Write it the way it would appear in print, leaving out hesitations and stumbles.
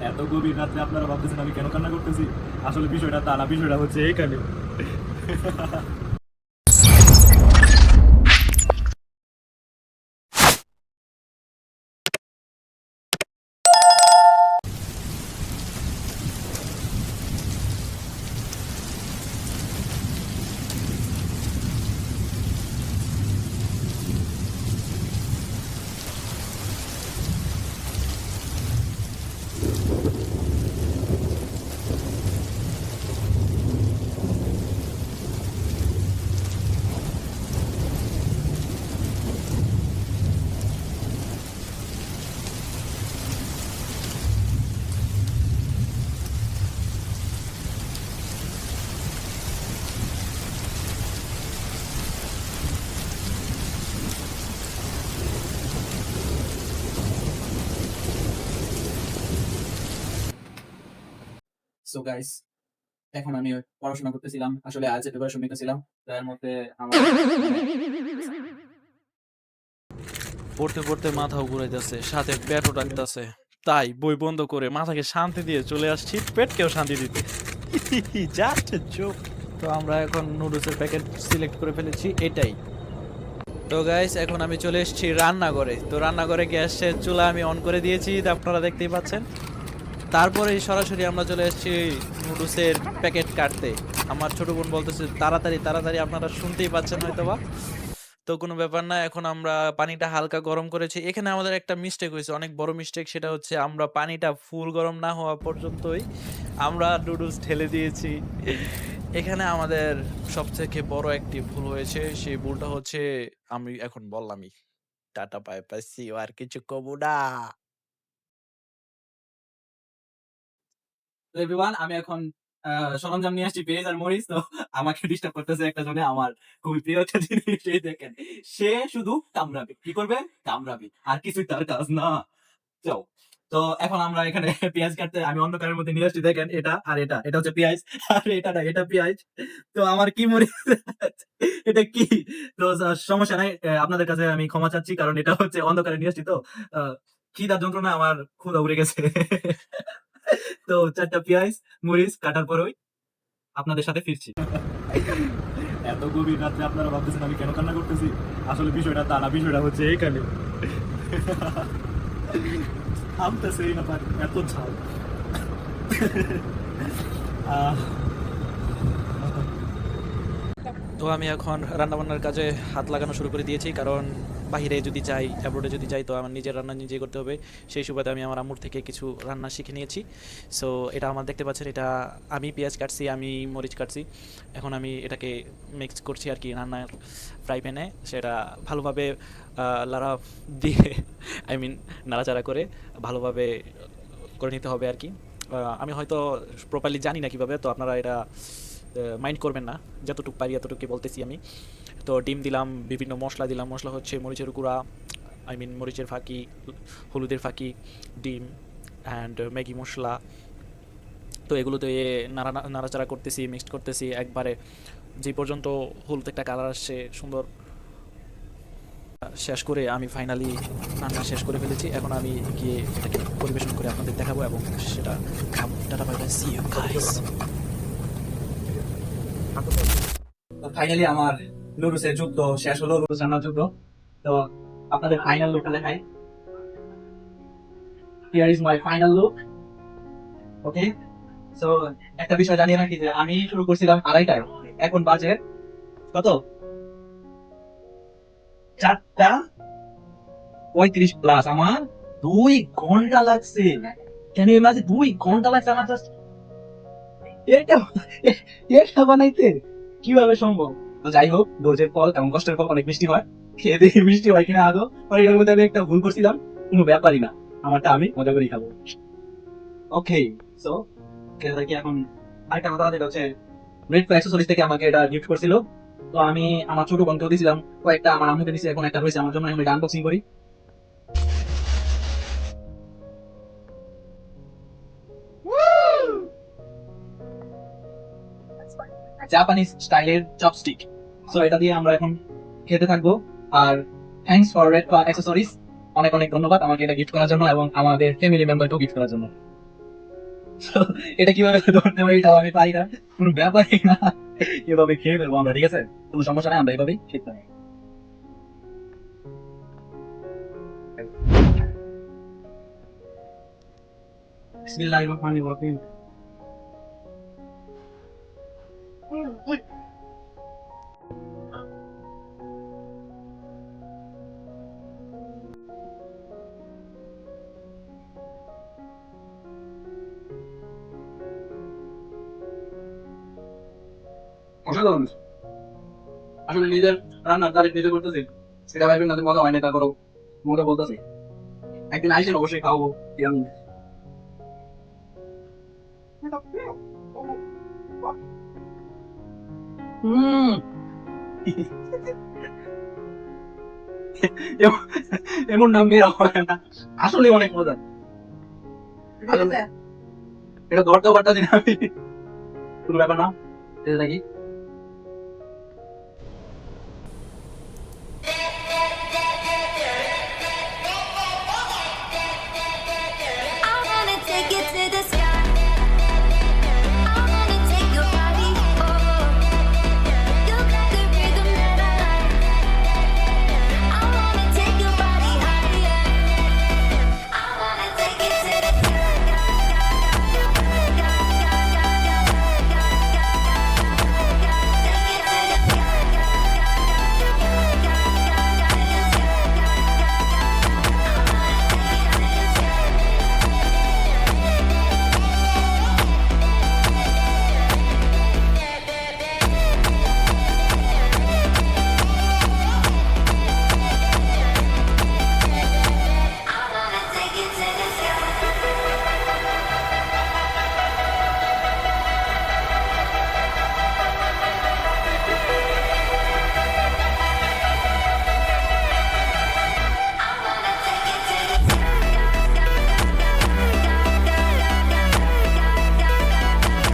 এত গভীর রাত্রে আপনারা ভাবতেছেন আমি কেন কান্না করতেছি, আসলে বিষয়টা তা না, বিষয়টা হচ্ছে এইখানে। সো গাইস, এখন আমি পড়াশোনা করতেছিলাম, আসলে আজ প্রিপারেশন নিতেছিলাম। তার মধ্যে আমার পড়তে পড়তে মাথাও ঘুরাইতেছে, সাথে পেটও ডাকতেছে। তাই বই বন্ধ করে মাথাকে শান্তি দিয়ে চলে আসছি পেটকেও শান্তি দিতে। Just joke. তো আমরা এখন নুডলসের প্যাকেট সিলেক্ট করে ফেলেছি, এটাই। তো গাইস, এখন আমি চলে এসেছি রান্নাঘরে। তো রান্নাঘরে গ্যাসের চুলা আমি অন করে দিয়েছি, তা আপনারা দেখতেই পাচ্ছেন। তারপরে সরাসরি আমরা চলে এসেছি নুডলসের প্যাকেট কাটতে। আমার ছোট বোন বলতেছে তাড়াতাড়ি তাড়াতাড়ি, আপনারা শুনতেই পাচ্ছেন হয়তোবা। তো কোনো ব্যাপার না, এখন আমরা পানিটা হালকা গরম করেছি। এখানে আমাদের একটা মিস্টেক হয়েছে, অনেক বড় মিস্টেক। সেটা হচ্ছে আমরা পানিটা ফুল গরম না হওয়া পর্যন্তই আমরা নুডলস ঢেলে দিয়েছি। এখানে আমাদের সবথেকে বড় একটি ভুল হয়েছে। সেই ভুলটা হচ্ছে, আমি এখন বললামই, tata bye bye, see you, আর কিছু কমু না। তো এভরিওয়ান, আমি এখন সরঞ্জাম নিয়ে আসছি, পেঁয়াজ আর মরিচ। তো আমাকে ডিস্টার্ব করতেছে একটা জনে, আমার খুবই প্রিয় একটা জিনিস। এই দেখেন, সে শুধু কামড়াবে। কি করবে? কামড়াবে, আর কিছুই তার কাজ না। যাও। তো এখন আমরা এখানে পেঁয়াজ কাটতে আমি অন্ধকারের মধ্যে নিয়ে আসছি। দেখেন, এটা আর এটা, এটা হচ্ছে পেঁয়াজ, আর এটা না, এটা পেঁয়াজ। তো আমার কি মরিচ, এটা কি? তো সমস্যা নাই, আপনাদের কাছে আমি ক্ষমা চাচ্ছি, কারণ এটা হচ্ছে অন্ধকারে নিয়ে আসছি। তো আহ, খিদার যন্ত্রণা আমার ক্ষুধা উড়ে গেছে। তো 4টা পেঁয়াজ মরিচ কাটার পরই আপনাদের সাথে ফিরছি। এত গভীর রাত্রে আপনারা ভাবতেছেন আমি কেন কান্না করতেছি, আসলে বিষয়টা তা না, বিষয়টা হচ্ছে এইখানে। থামতেছেই না পারি, এত ঝাল। আহ, তো আমি এখন রান্নাবান্নার কাজে হাত লাগানো শুরু করে দিয়েছি, কারণ বাইরে যদি যাই, অ্যাব্রোডে যদি যাই, তো আমার নিজের রান্না নিজেই করতে হবে। সেই সুবাদে আমি আমার আম্মুর থেকে কিছু রান্না শিখে নিয়েছি। সো এটা আমার দেখতে পাচ্ছেন, এটা আমি পেঁয়াজ কাটছি, আমি মরিচ কাটছি। এখন আমি এটাকে মিক্স করছি আর কি রান্নার ফ্রাই প্যানে। সেটা ভালোভাবে লাড়া দিয়ে, আই মিন নাড়াচাড়া করে ভালোভাবে করে নিতে হবে আর কি। আমি হয়তো প্রপারলি জানি না কীভাবে, তো আপনারা এটা মাইন্ড করবেন না, যতটুকু পারি এতটুকু বলতেছি আমি। তো ডিম দিলাম, বিভিন্ন মশলা দিলাম। মশলা হচ্ছে মরিচের গুঁড়া, আই মিন মরিচের ফাঁকি, হলুদের ফাঁকি, ডিম অ্যান্ড ম্যাগি মশলা। তো এগুলো দিয়ে নাড়াচাড়া করতেছি, মিক্সড করতেছি একবারে, যে পর্যন্ত হলুদ একটা কালার আসছে সুন্দর। শেষ করে আমি ফাইনালি রান্না শেষ করে ফেলেছি। এখন আমি গিয়ে এটাকে পরিবেশন করে আপনাদের দেখাবো এবং সেটা খাবো। Tata bye bye, see you guys. তো ফাইনালি আমার নুডলসের যুদ্ধ শেষ হলো, নুডলস রান্নার যুদ্ধ। তো আপনাদের ফাইনাল লুকটা দেখাই। Here is my final look. Okay. So একটা বিষয় জানিয়ে রাখি যে আমি শুরু করছিলাম 2:30টায়, এখন বাজে কত? 4টা 35 প্লাস। আমার 2 ঘন্টা লাগছে। কেন এই মাঝে 2 ঘন্টা লাগছে আমার জাস্ট এটা এটা বানাইতে? কিভাবে সম্ভব? তো যাই হোক, ধৈর্যের ফল এবং কষ্টের ফল অনেক মিষ্টি হয়। খেয়ে দেখি মিষ্টি হয় কিনা আদৌ। আর এটার মধ্যে আমি একটা ভুল করছিলাম, কোনো ব্যাপারই না, আমারটা আমি মজা করেই খাবো। ওকে। সো খেতে থাকি এখন। আরেকটা কথা, যেটা হচ্ছে রেড ফ্ল্যাগ অ্যাক্সেসরিজ থেকে আমাকে এটা গিফট করছিল। তো আমি আমার ছোট বোনকেও দিয়েছিলাম কয়েকটা, আমার আম্মুকে দিয়েছি, এখন একটা রয়েছে আমার জন্য, আমি এটা আনবক্সিং করি। জাপানিজ স্টাইলের চপস্টিক। সো এটা দিয়ে আমরা এখন খেতে থাকবো। আর thanks for Red Flag accessories, অনেক অনেক ধন্যবাদ আমাকে এটা গিফট করার জন্য এবং আমাদের ফ্যামিলি মেম্বারকেও গিফট করার জন্য। So, এটা কিভাবে ধরতে হবে এটাও আমি পারি না, কোনো ব্যাপারই না। এভাবে খেয়ে ফেলবো আমরা, ঠিক আছে, কোনো সমস্যা নাই, আমরা এভাবেই খেতে পারি। বিসমিল্লাহির রহমানির রহিম। অসাধারণ। আসলে নিজের রান্নার তারিফ নিজে করতেছি, সেটা ভাইবেন না যে মজা হয় না, তারপরও মজা বলতেছি। একদিন আইসেন, অবশ্যই খাওয়াবো। ইয়াম। হুম। এমন নাম বের হয় না, আসলে অনেক মজা। আসলে এটা ধরতেও পারতাছি না আমি, কোনো ব্যাপার না, খেতে থাকি।